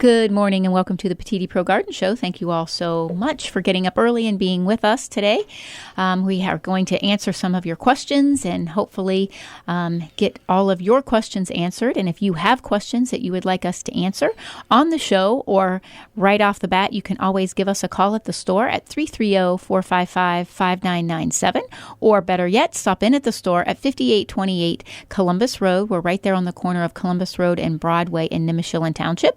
Good morning and welcome to the Petitti Pro Garden Show. Thank you all so much for getting up early and being with us today. We are going to answer some of your questions and hopefully get all of your questions answered. And if you have questions that you would like us to answer on the show or right off the bat, you can always give us a call at the store at 330-455-5997. Or better yet, stop in at the store at 5828 Columbus Road. We're right there on the corner of Columbus Road and Broadway in Nimishillen Township.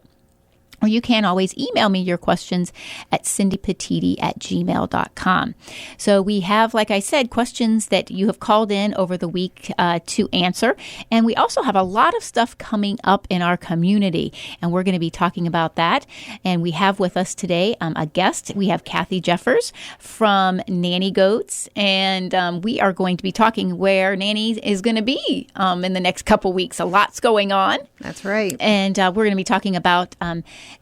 Or you can always email me your questions at cindypetitti@gmail.com. So we have, like I said, questions that you have called in over the week to answer. And we also have a lot of stuff coming up in our community. And we're going to be talking about that. And we have with us today a guest. We have Kathy Jeffers from Nanny Goats. And we are going to be talking where Nanny is going to be in the next couple weeks. A lot's going on. That's right. And we're going to be talking about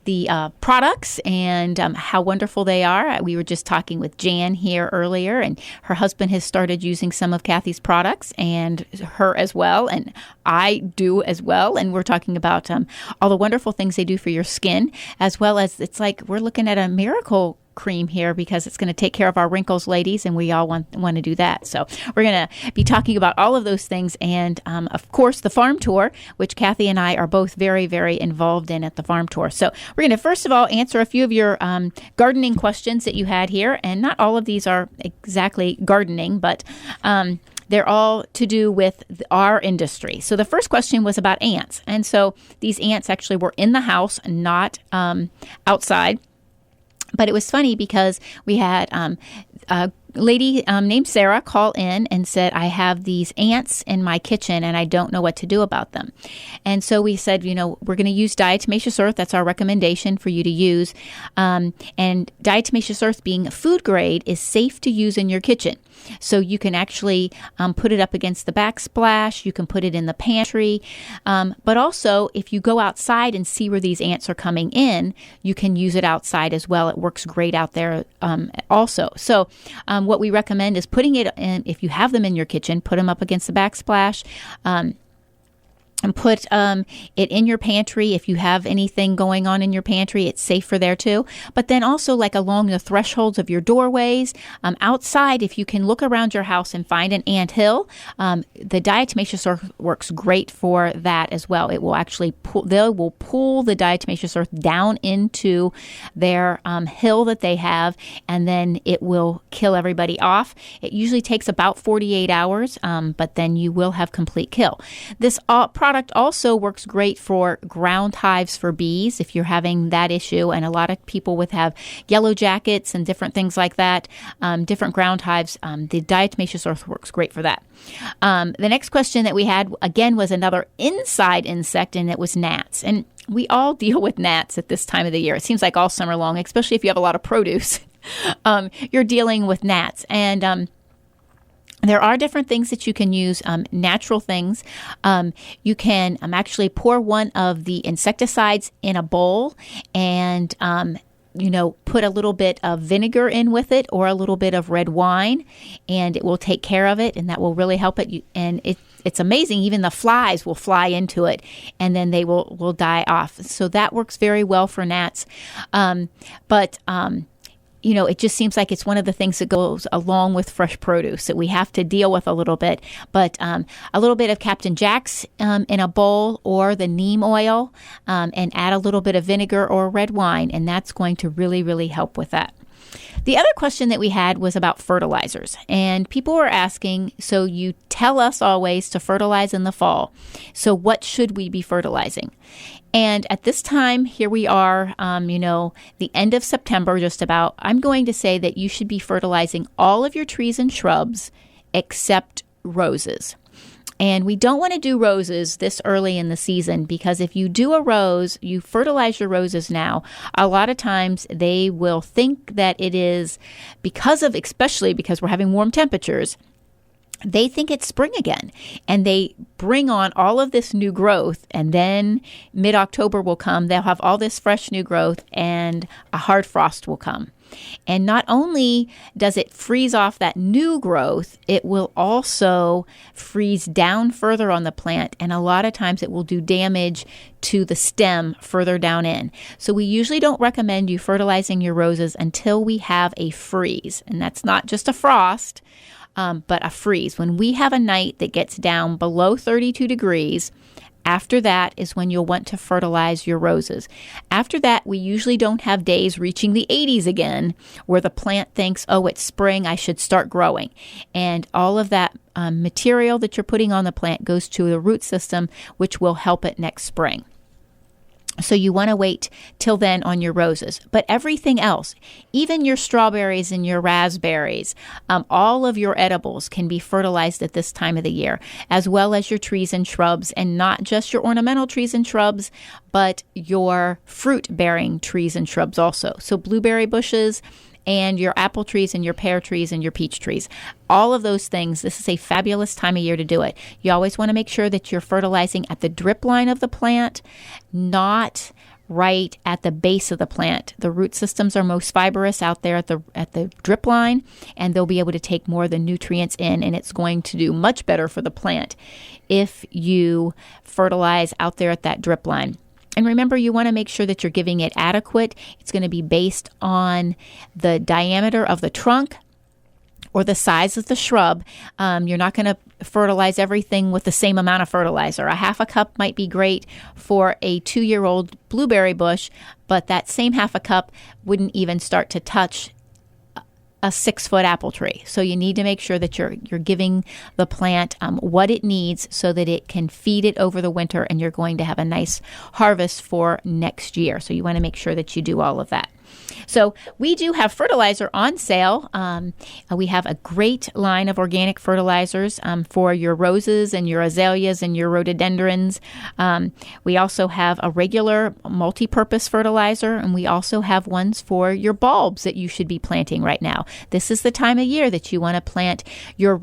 the products and how wonderful they are. We were just talking with Jan here earlier, and her husband has started using some of Kathy's products, and her as well, and I do as well. And we're talking about all the wonderful things they do for your skin, as well as it's like we're looking at a miracle cream here because it's going to take care of our wrinkles, ladies, and we all want to do that. So we're going to be talking about all of those things and, of course, the farm tour, which Kathy and I are both very, very involved in at the farm tour. So we're going to, first of all, answer a few of your gardening questions that you had here, and not all of these are exactly gardening, but they're all to do with our industry. So the first question was about ants. And so these ants actually were in the house, not outside. But it was funny because we had a lady named Sarah call in and said, I have these ants in my kitchen and I don't know what to do about them. And so we said, we're going to use diatomaceous earth. That's our recommendation for you to use. And diatomaceous earth, being food grade, is safe to use in your kitchen. So you can actually put it up against the backsplash. You can put it in the pantry. But also, if you go outside and see where these ants are coming in, you can use it outside as well. It works great out there also. So what we recommend is putting it in, if you have them in your kitchen, put them up against the backsplash. And put it in your pantry. If you have anything going on in your pantry, it's safer there too. But then also like along the thresholds of your doorways, outside, if you can look around your house and find an ant hill, the diatomaceous earth works great for that as well. It will actually they will pull the diatomaceous earth down into their hill that they have, and then it will kill everybody off. It usually takes about 48 hours, but then you will have complete kill. This product also works great for ground hives for bees if you're having that issue, and a lot of people have yellow jackets and different things like that, different ground hives. The diatomaceous earth works great for that. The next question that we had, again, was another inside insect, and it was gnats. And we all deal with gnats at this time of the year. It seems like all summer long, especially if you have a lot of produce. You're dealing with gnats. And there are different things that you can use, natural things. You can actually pour one of the insecticides in a bowl and, put a little bit of vinegar in with it or a little bit of red wine, and it will take care of it, and that will really help it. It's amazing. Even the flies will fly into it, and then they will die off. So that works very well for gnats. It just seems like it's one of the things that goes along with fresh produce that we have to deal with a little bit. But a little bit of Captain Jack's in a bowl, or the neem oil, and add a little bit of vinegar or red wine, and that's going to really, really help with that. The other question that we had was about fertilizers, and people were asking, so you tell us always to fertilize in the fall. So what should we be fertilizing? And at this time, here we are, the end of September, just about, I'm going to say that you should be fertilizing all of your trees and shrubs except roses. And we don't want to do roses this early in the season, because if you do a rose, you fertilize your roses now, a lot of times they will think that it is especially because we're having warm temperatures, they think it's spring again, and they bring on all of this new growth, and then mid-October will come, they'll have all this fresh new growth, and a hard frost will come. And not only does it freeze off that new growth, it will also freeze down further on the plant. And a lot of times it will do damage to the stem further down in. So we usually don't recommend you fertilizing your roses until we have a freeze. And that's not just a frost, but a freeze. When we have a night that gets down below 32 degrees, after that is when you'll want to fertilize your roses. After that, we usually don't have days reaching the 80s again where the plant thinks, oh, it's spring, I should start growing. And all of that material that you're putting on the plant goes to the root system, which will help it next spring. So you want to wait till then on your roses. But everything else, even your strawberries and your raspberries, all of your edibles can be fertilized at this time of the year, as well as your trees and shrubs, and not just your ornamental trees and shrubs, but your fruit-bearing trees and shrubs also. So blueberry bushes and your apple trees and your pear trees and your peach trees. All of those things, this is a fabulous time of year to do it. You always want to make sure that you're fertilizing at the drip line of the plant, not right at the base of the plant. The root systems are most fibrous out there at the drip line, and they'll be able to take more of the nutrients in, and it's going to do much better for the plant if you fertilize out there at that drip line. And remember, you want to make sure that you're giving it adequate. It's going to be based on the diameter of the trunk or the size of the shrub. You're not going to fertilize everything with the same amount of fertilizer. A half a cup might be great for a 2-year-old blueberry bush, but that same half a cup wouldn't even start to touch a 6-foot apple tree. So you need to make sure that you're giving the plant what it needs so that it can feed it over the winter, and you're going to have a nice harvest for next year. So you want to make sure that you do all of that. So we do have fertilizer on sale. We have a great line of organic fertilizers for your roses and your azaleas and your rhododendrons. We also have a regular multi-purpose fertilizer, and we also have ones for your bulbs that you should be planting right now. This is the time of year that you want to plant your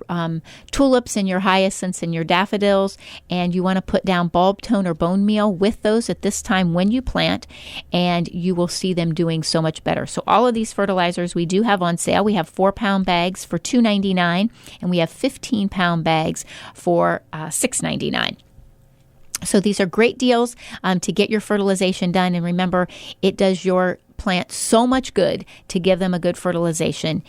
tulips and your hyacinths and your daffodils, and you want to put down bulb tone or bone meal with those at this time when you plant, and you will see them doing so much better. So all of these fertilizers we do have on sale. We have 4-pound bags for $2.99, and we have 15-pound bags for $6.99. So these are great deals to get your fertilization done. And remember, it does your plant so much good to give them a good fertilization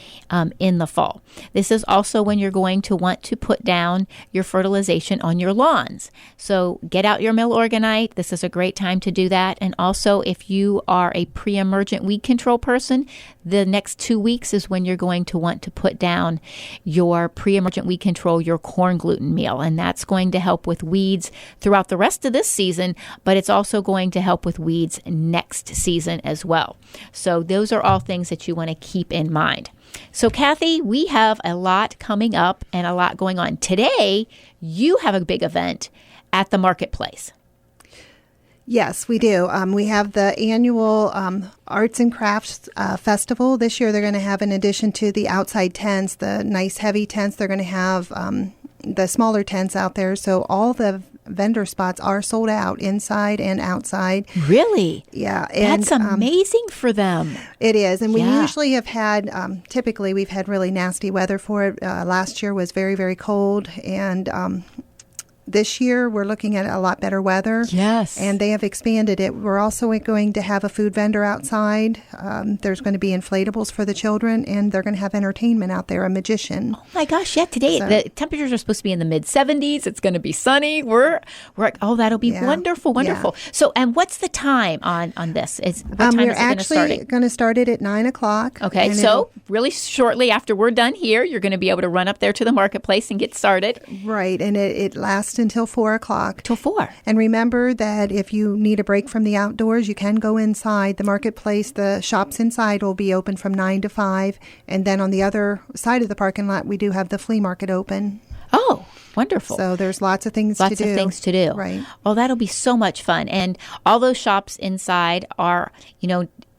in the fall. This is also when you're going to want to put down your fertilization on your lawns. So get out your Milorganite. This is a great time to do that. And also, if you are a pre-emergent weed control person, the next 2 weeks is when you're going to want to put down your pre-emergent weed control, your corn gluten meal. And that's going to help with weeds throughout the rest of this season, but it's also going to help with weeds next season as well. So those are all things that you want to keep in mind. So Kathy, we have a lot coming up and a lot going on. Today, you have a big event at the marketplace. Yes, we do. We have the annual Arts and Crafts Festival. This year they're going to have, in addition to the outside tents, the nice heavy tents, they're going to have the smaller tents out there. So all the vendor spots are sold out inside and outside. Really? Yeah. And, that's amazing for them. It is. And we usually have had, typically we've had really nasty weather for it. Last year was very, very cold. And this year, we're looking at a lot better weather. Yes. And they have expanded it. We're also going to have a food vendor outside. There's going to be inflatables for the children, and they're going to have entertainment out there, a magician. Oh, my gosh. Yeah, today the temperatures are supposed to be in the mid-70s. It's going to be sunny. We're that'll be wonderful, wonderful. Yeah. So, and what's the time on this? What time we're is it going to start? We're actually going to start it at 9 o'clock. Okay, so really shortly after we're done here, you're going to be able to run up there to the marketplace and get started. Right, and it lasts until 4 o'clock. Till 4. And remember that if you need a break from the outdoors, you can go inside. The marketplace, the shops inside will be open from 9 to 5. And then on the other side of the parking lot, we do have the flea market open. Oh, wonderful. So there's lots of things to do. Lots of things to do. Right. Oh, that'll be so much fun. And all those shops inside are,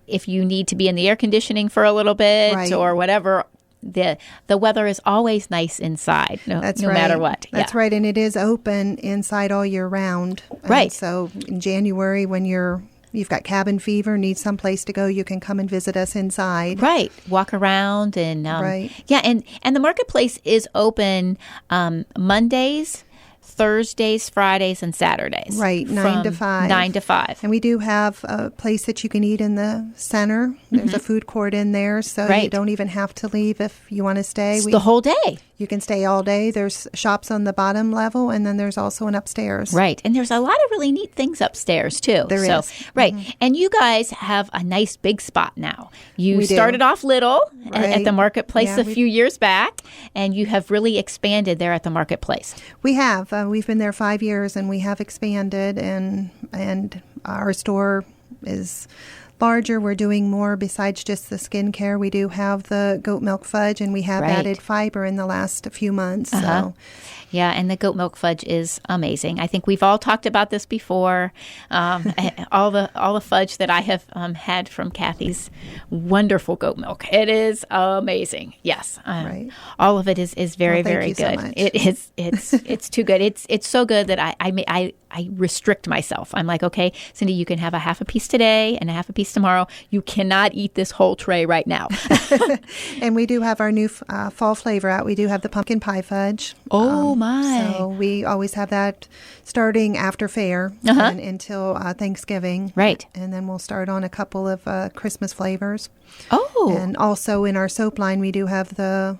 if you need to be in the air conditioning for a little bit or whatever, the weather is always nice inside, no matter what. That's right, and it is open inside all year round. Right. So in January, when you're you've got cabin fever, need some place to go, you can come and visit us inside. Right. Walk around and Right. Yeah, and the marketplace is open Mondays, Thursdays, Fridays, and Saturdays. Right, 9 to 5. 9 to 5. And we do have a place that you can eat in the center. There's a food court in there, so you Right. don't even have to leave if you want to stay. It's the whole day. You can stay all day. There's shops on the bottom level, and then there's also an upstairs. Right. And there's a lot of really neat things upstairs, too. There is. Right. And you guys have a nice big spot now. You We do. started off little at Right. the marketplace Yeah, a few years back, and you have really expanded there at the marketplace. We have. We've been there 5 years, and we have expanded, and our store is larger. We're doing more besides just the skincare. We do have the goat milk fudge, and we have Right. added fiber in the last few months. Uh-huh. So Yeah, and the goat milk fudge is amazing. I think we've all talked about this before. All the fudge that I have had from Kathy's wonderful goat milk. It is amazing. Yes, Right. all of it is very Well, thank very you so good. much. It is. It's too good. It's so good that I restrict myself. I'm like, okay, Cindy, you can have a half a piece today and a half a piece tomorrow. You cannot eat this whole tray right now. And we do have our new fall flavor out. We do have the pumpkin pie fudge. Oh, my. So we always have that starting after fair and until Thanksgiving. Right. And then we'll start on a couple of Christmas flavors. Oh, And also in our soap line, we do have the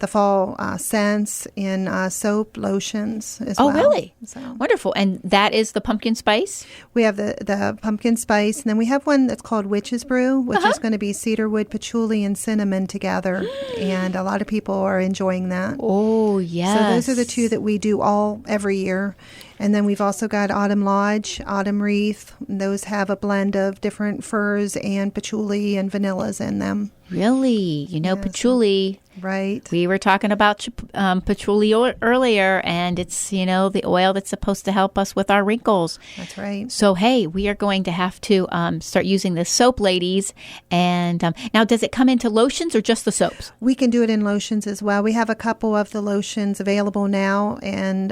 fall scents in soap lotions as well. oh, really? So Wonderful. And that is the pumpkin spice? we have the pumpkin spice, and then we have one that's called Witch's Brew, which is going to be cedarwood, patchouli, and cinnamon together. And a lot of people are enjoying that. Oh, yes. So those are the two that we do every year. And then we've also got Autumn Lodge, Autumn Wreath. Those have a blend of different firs and patchouli and vanillas in them. Really? You know, patchouli. Right. We were talking about patchouli earlier, and it's, the oil that's supposed to help us with our wrinkles. That's right. So, hey, we are going to have to start using this soap, ladies. And now, does it come into lotions or just the soaps? We can do it in lotions as well. We have a couple of the lotions available now, and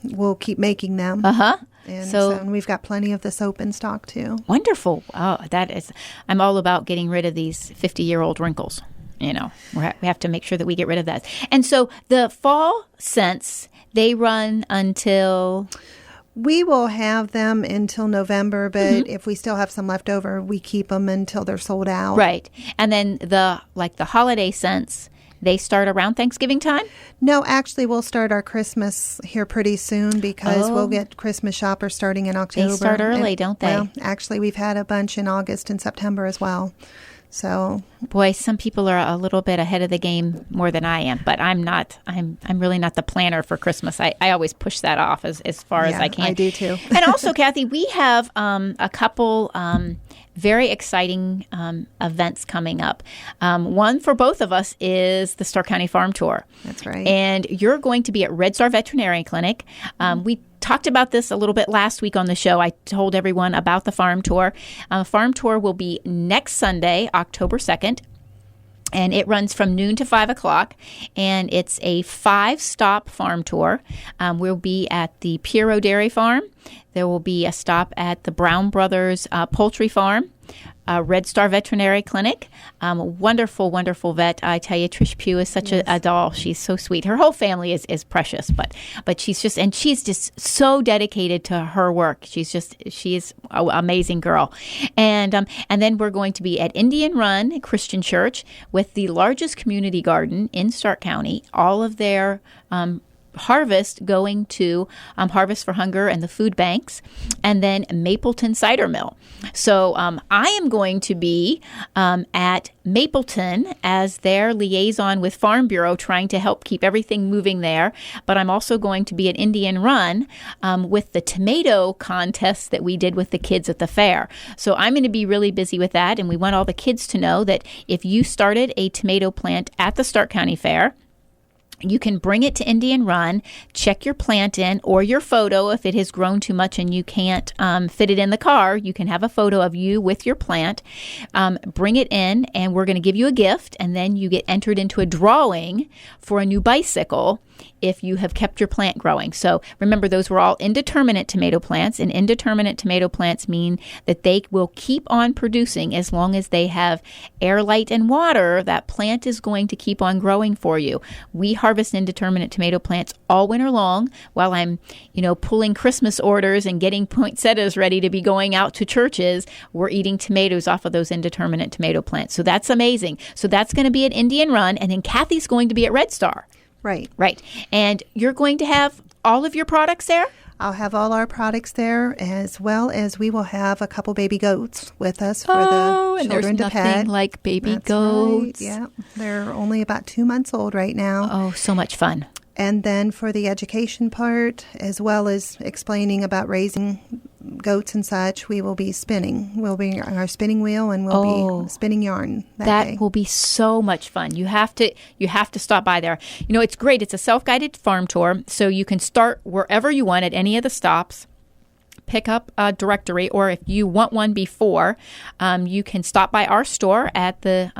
we'll keep making them. Uh-huh. And So- so we've got plenty of the soap in stock, too. Wonderful. Oh, I'm all about getting rid of these 50-year-old wrinkles. We have to make sure that we get rid of that. And so the fall scents, they run until... We will have them until November, but if we still have some left over, we keep them until they're sold out. Right. And then the holiday scents, they start around Thanksgiving time? No, actually, we'll start our Christmas here pretty soon because we'll get Christmas shoppers starting in October. They start early, don't they? Well, actually, we've had a bunch in August and September as well. So, Boy, some people are a little bit ahead of the game more than I am, but I'm not. I'm really not the planner for Christmas. I always push that off as far as I can. I do too. And also, Kathy, we have a couple very exciting events coming up. One for both of us is the Stark County Farm Tour. That's right. And you're going to be at Red Star Veterinary Clinic. We talked about this a little bit last week on the show. I told everyone about the farm tour. Farm tour will be next Sunday, October 2nd. And it runs from noon to 5 o'clock, and it's a 5-stop farm tour. We'll be at the Piero Dairy Farm. There will be a stop at the Brown Brothers Poultry Farm, Red Star Veterinary Clinic. Wonderful, wonderful vet. I tell you, Trish Pugh is such a doll. She's so sweet. Her whole family is precious, but she's just so dedicated to her work. She is an amazing girl. And then we're going to be at Indian Run Christian Church with the largest community garden in Stark County. All of their harvest going to Harvest for Hunger and the food banks, and then Mapleton Cider Mill. So I am going to be at Mapleton as their liaison with Farm Bureau, trying to help keep everything moving there. But I'm also going to be at Indian Run with the tomato contest that we did with the kids at the fair. So I'm going to be really busy with that, and we want all the kids to know that if you started a tomato plant at the Stark County Fair, you can bring it to Indian Run, check your plant in, or your photo. If it has grown too much and you can't fit it in the car, you can have a photo of you with your plant. Bring it in, and we're going to give you a gift, and then you get entered into a drawing for a new bicycle if you have kept your plant growing. So remember, those were all indeterminate tomato plants, and indeterminate tomato plants mean that they will keep on producing as long as they have air, light, and water. That plant is going to keep on growing for you. We harvest indeterminate tomato plants all winter long while I'm, pulling Christmas orders and getting poinsettias ready to be going out to churches. We're eating tomatoes off of those indeterminate tomato plants. So that's amazing. So that's going to be at Indian Run, and then Kathy's going to be at Red Star. Right. Right. And you're going to have all of your products there? I'll have all our products there, as well as we will have a couple baby goats with us for the and children there's to pet. nothing like baby That's goats. Right. Yeah, they're only about 2 months old right now. Oh, so much fun. And then for the education part, as well as explaining about raising goats and such, we will be spinning. We'll be on our spinning wheel, and we'll be spinning yarn that day. Will be so much fun. You have to stop by there. It's great. It's a self-guided farm tour, so you can start wherever you want at any of the stops. Pick up a directory, or if you want one before, you can stop by our store at the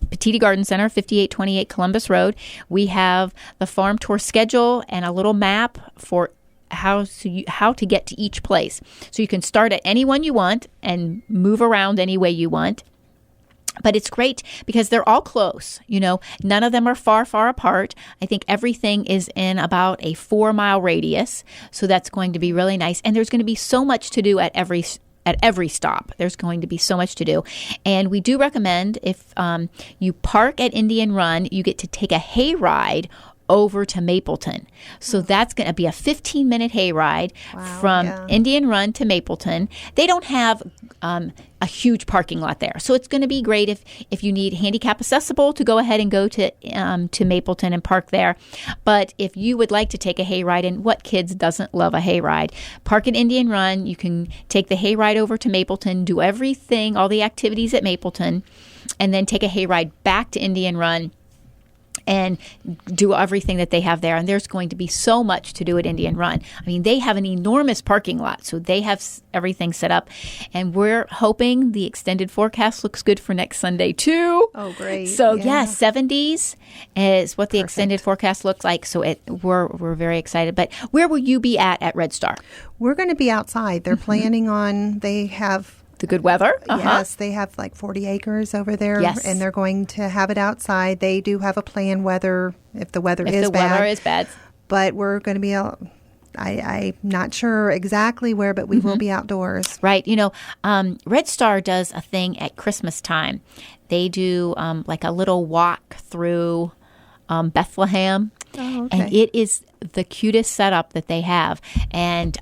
Petitti Garden Center, 5828 Columbus Road. We have the farm tour schedule and a little map for how to get to each place. So you can start at any one you want and move around any way you want. But it's great because they're all close. None of them are far apart. I think everything is in about a 4-mile radius. So that's going to be really nice. And there's going to be so much to do at every stop. There's going to be so much to do. And we do recommend if you park at Indian Run, you get to take a hay ride over to Mapleton. So that's going to be a 15-minute hay ride from Indian Run to Mapleton. They don't have a huge parking lot there. So it's going to be great if you need handicap accessible to go ahead and go to Mapleton and park there. But if you would like to take a hay ride, and what kids doesn't love a hay ride, park at Indian Run. You can take the hay ride over to Mapleton, do everything, all the activities at Mapleton, and then take a hay ride back to Indian Run and do everything that they have there. And there's going to be so much to do at Indian Run. I mean, they have an enormous parking lot, so they have everything set up. And we're hoping the extended forecast looks good for next Sunday, too. Oh, great. So, 70s is what the extended forecast looks like. So we're very excited. But where will you be at Red Star? We're going to be outside. They're planning on, they have the good weather? Yes, they have like 40 acres over there, and they're going to have it outside. They do have a plan if the weather is bad. But we're going to be out. I'm not sure exactly where, but we will be outdoors. Right. Red Star does a thing at Christmas time. They do like a little walk through Bethlehem. Oh, okay. And it is the cutest setup that they have, and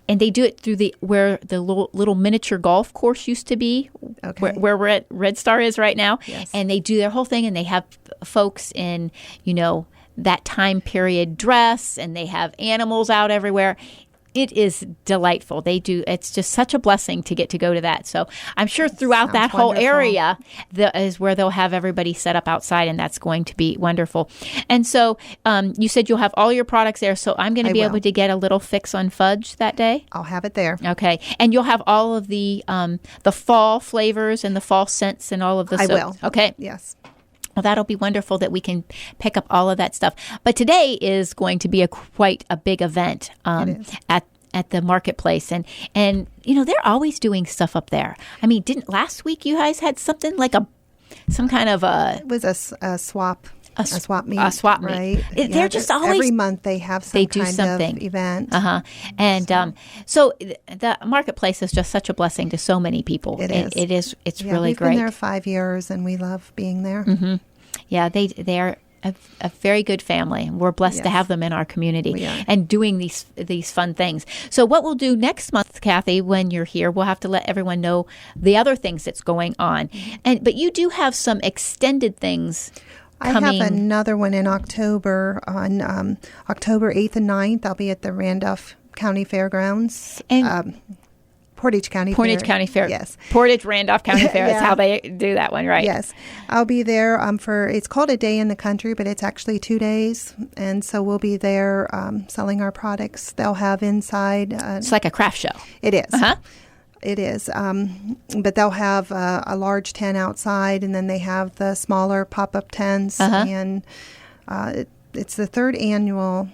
they do it through where the little miniature golf course used to be, where Red Star is right now. Yes. And they do their whole thing, and they have folks in that time period dress, and they have animals out everywhere. It is delightful. They do. It's just such a blessing to get to go to that. So I'm sure throughout that whole area is where they'll have everybody set up outside, and that's going to be wonderful. And so you said you'll have all your products there. So I'm going to be able to get a little fix on fudge that day. I'll have it there. Okay, and you'll have all of the fall flavors and the fall scents and all of the. I will. Okay. Yes. Well, that'll be wonderful that we can pick up all of that stuff. But today is going to be quite a big event at the marketplace. And they're always doing stuff up there. I mean, didn't last week you guys had something like some kind of a... It was a swap. A swap meet. A swap meet. Right. They're just always... Every month they have some kind of event. And so the marketplace is just such a blessing to so many people. It is. It's really great. We've been there 5 years, and we love being there. Mm-hmm. Yeah, they're a very good family. We're blessed to have them in our community and doing these fun things. So what we'll do next month, Kathy, when you're here, we'll have to let everyone know the other things that's going on. But you do have some extended things coming. I have another one in October. On October 8th and 9th, I'll be at the Randolph County Fairgrounds. And Portage County Fair. Yes. Portage, Randolph County Fair. That's how they do that one, right? Yes. I'll be there it's called a day in the country, but it's actually 2 days. And so we'll be there selling our products. They'll have inside. It's like a craft show. It is. It is. But they'll have a large tent outside, and then they have the smaller pop-up tents. And it's the third annual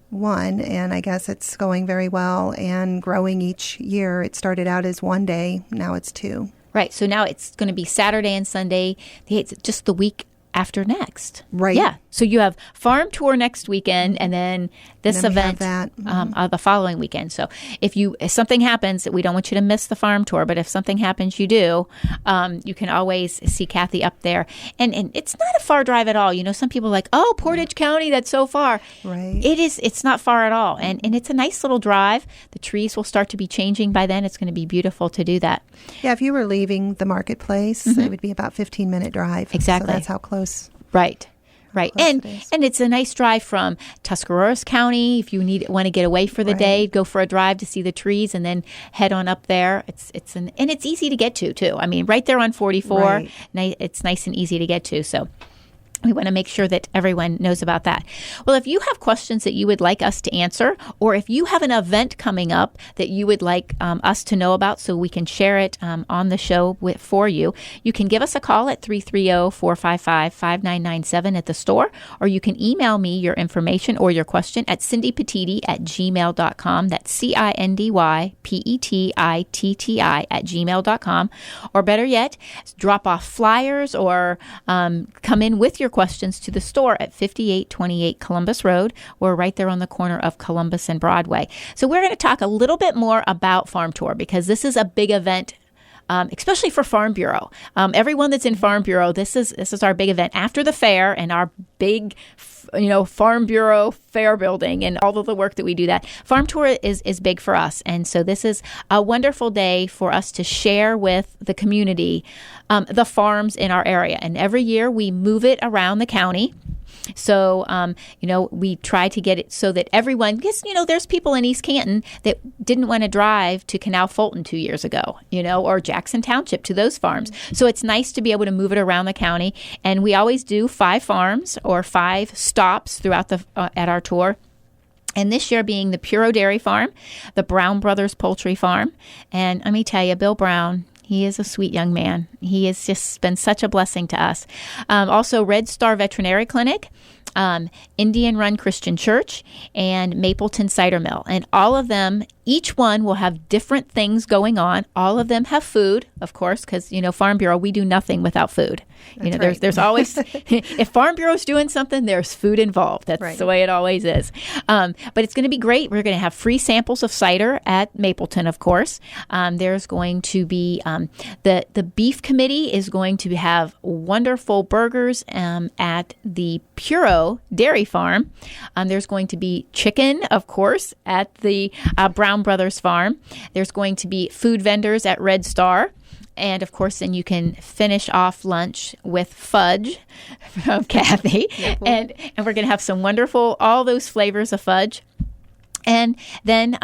one, and I guess it's going very well and growing each year. It started out as one day, now it's 2. Right. So now it's going to be Saturday and Sunday. It's just the week after next. Right. Yeah. So you have farm tour next weekend, and then this event the following weekend. So if something happens, we don't want you to miss the farm tour, but if something happens, you do, you can always see Kathy up there. And it's not a far drive at all. You know, some people are like, oh, Portage County, that's so far. Right. It's not far at all. And it's a nice little drive. The trees will start to be changing by then. It's going to be beautiful to do that. Yeah, if you were leaving the marketplace, it would be about 15-minute drive. Exactly. So that's how close. Right. And it it's a nice drive from Tuscarawas County. If you want to get away for the day, go for a drive to see the trees, and then head on up there. And it's easy to get to too. I mean, right there on 44. Right. It's nice and easy to get to. So we want to make sure that everyone knows about that. Well, if you have questions that you would like us to answer, or if you have an event coming up that you would like us to know about so we can share it on the show for you, you can give us a call at 330-455-5997 at the store, or you can email me your information or your question at cindypetitti@gmail.com. That's CINDYPETITTI@gmail.com. Or better yet, drop off flyers or come in with your questions to the store at 5828 Columbus Road. We're right there on the corner of Columbus and Broadway. So we're going to talk a little bit more about Farm Tour, because this is a big event, especially for Farm Bureau. Everyone that's in Farm Bureau, this is our big event after the fair and our big Farm Bureau fair building and all of the work that we do. That Farm Tour is big for us. And so this is a wonderful day for us to share with the community the farms in our area. And every year we move it around the county. So, we try to get it so that everyone, because, there's people in East Canton that didn't want to drive to Canal Fulton 2 years ago, or Jackson Township to those farms. So it's nice to be able to move it around the county. And we always do 5 farms or 5 stops throughout at our tour. And this year being the Puro Dairy Farm, the Brown Brothers Poultry Farm. And let me tell you, Bill Brown, he is a sweet young man. He has just been such a blessing to us. Also, Red Star Veterinary Clinic, Indian Run Christian Church, and Mapleton Cider Mill. And all of them, each one will have different things going on. All of them have food, of course, because, Farm Bureau, we do nothing without food. There's always, if Farm Bureau's doing something, there's food involved. That's the way it always is. But it's going to be great. We're going to have free samples of cider at Mapleton, of course. There's going to be, the beef committee is going to have wonderful burgers at the Puro Dairy Farm. There's going to be chicken, of course, at the Brown Brothers Farm. There's going to be food vendors at Red Star. And, of course, then you can finish off lunch with fudge from Kathy. And we're going to have some wonderful, all those flavors of fudge. And then,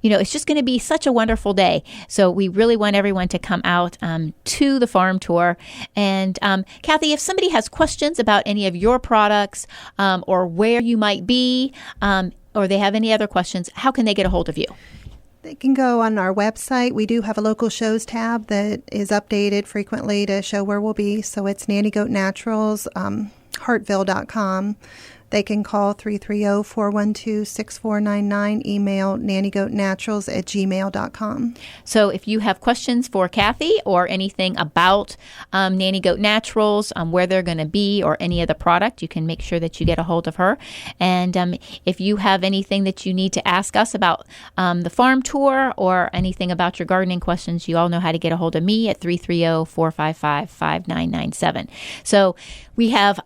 it's just going to be such a wonderful day. So we really want everyone to come out to the farm tour. And Kathy, if somebody has questions about any of your products or where you might be, or they have any other questions, how can they get a hold of you? They can go on our website. We do have a local shows tab that is updated frequently to show where we'll be. So it's Nanny Goat Naturals, Hartville.com. They can call 330-412-6499, email nannygoatnaturals@gmail.com. So if you have questions for Kathy or anything about Nanny Goat Naturals, where they're going to be or any of the product, you can make sure that you get a hold of her. And if you have anything that you need to ask us about the farm tour or anything about your gardening questions, you all know how to get a hold of me at 330-455-5997. So we have...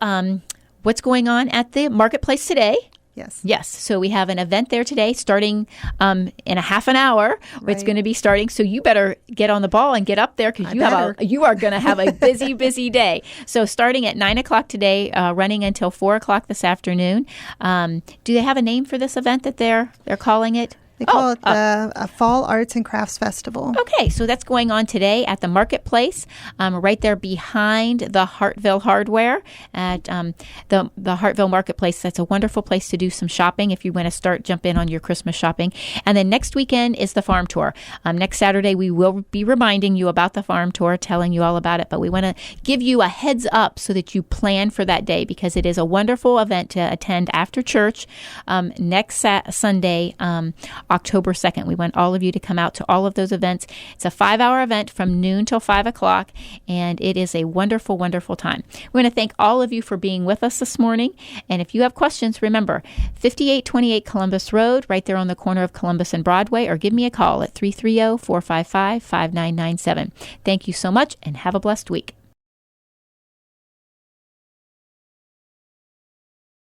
what's going on at the marketplace today? Yes. So we have an event there today starting in a half an hour. Right. It's going to be starting. So you better get on the ball and get up there because you are going to have a busy, busy day. So starting at 9 o'clock today, running until 4 o'clock this afternoon. Do they have a name for this event that they're calling it? They call it the Fall Arts and Crafts Festival. Okay, so that's going on today at the Marketplace, right there behind the Hartville Hardware at the Hartville Marketplace. That's a wonderful place to do some shopping if you want to jump in on your Christmas shopping. And then next weekend is the farm tour. Next Saturday, we will be reminding you about the farm tour, telling you all about it, but we want to give you a heads up so that you plan for that day, because it is a wonderful event to attend after church next Sunday, October 2nd. We want all of you to come out to all of those events. It's a 5-hour event from noon till 5 o'clock, and it is a wonderful, wonderful time. We want to thank all of you for being with us this morning, and if you have questions, remember, 5828 Columbus Road, right there on the corner of Columbus and Broadway, or give me a call at 330-455-5997. Thank you so much, and have a blessed week.